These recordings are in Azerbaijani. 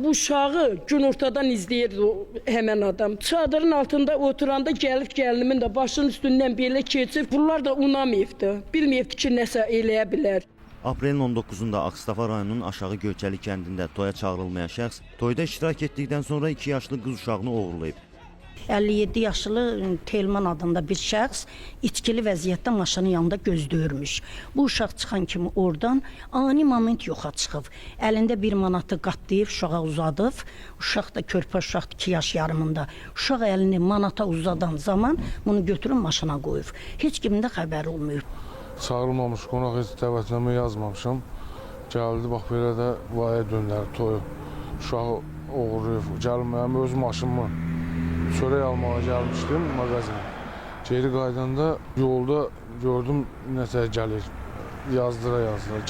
Bu uşağı günortadan izləyirdi həmən adam. Çadırın altında oturanda gəlib gəlinimin də başının üstündən belə keçib. Bunlar da unamayıbdı. Bilməyibdi ki, nəsə eləyə bilər. Aprelin 19-da Ağstafa rayonunun Aşağı Gölçəli kəndində toya çağırılmayan şəxs toyda iştirak etdikdən sonra 2 yaşlı qız uşağını oğurlayıb. 57 yaşlı Telman adında bir şəxs içkili vəziyyətdə maşının yanında gözləyirmiş. Bu uşaq çıxan kimi oradan ani moment yoxa çıxıb. Əlində 1 manatı qatlayıb uşağa uzadıb. Uşaq da körpə uşaqdır 2 yaş yarımında. Uşaq əlini manata uzadan zaman bunu götürüb maşına qoyub. Heç kimin də xəbəri olmayıb. Çağırılmamış qonaq heç dəvətnamə yazmamışam. Gəldi, bax belə də vaya döndər toyu. Uşağı oğurlayıb, gəlməyəm öz maşınımı. Çörək almağa gəlmişdim mağazaya. Geri qaydanda yolda gördüm nəsə gəlir. Yazdıra.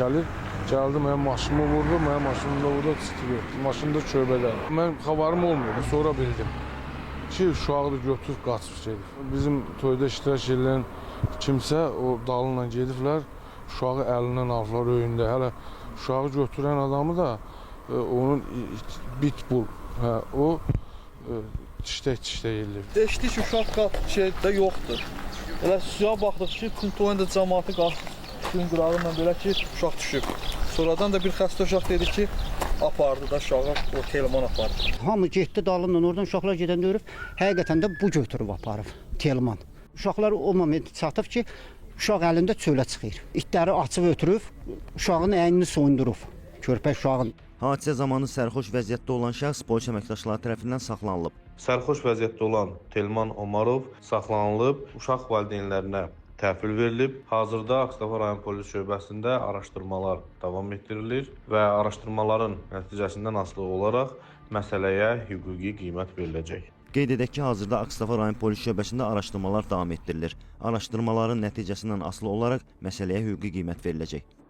Gəlir. Gəldi mənim maşınımı vurdu, mənim maşınımda vurdu, titriyor. Maşında şöbədə. Mən xəbərim olmuyordu, sonra bildim ki, uşağı da götürüb qaçıb gedib. Bizim toyda iştirak edən kimsə o dalınla gediblər, uşağı əlindən aldılar öyündə. Hələ uşağı götürən adamı da onun bitbull, o çiştək eləyib. Deşdi ki, uşaq şeydə yoxdur. Elə suya baxdıq ki, bütün toyunda cəmaatı gün qırağıyla belə ki, uşaq düşüb. Sonradan da bir xəstə uşaq dedi ki, apardı da uşağı, o Telman apardı. Hamı getdi dalından, oradan uşaqlar gedən görüb, həqiqətən də bu götürüb aparıb Telman. Uşaqlar o moment çatıb ki, uşaq əlində çölə çıxır. İtləri açıb ötürüb, uşağın əynini soyundurub, körpə uşağın. Hadisə zamanı sərxoş vəziyyətdə olan şəxs polis əməkdaşları tərəfindən saxlanılıb. Sərxoş vəziyyətdə olan Telman Omarov saxlanılıb, uşaq valideynlərinə təhvil verilib. Hazırda Ağstafa rayon polis şöbəsində araşdırmalar davam etdirilir və araşdırmaların nəticəsindən asılı olaraq məsələyə hüquqi qiymət veriləcək. Qeyd edək ki, hazırda Ağstafa rayon polis şöbəsində araşdırmalar davam etdirilir. Araşdırmaların nəticəsindən asılı olaraq məsələyə hüquqi qiymət veriləcək.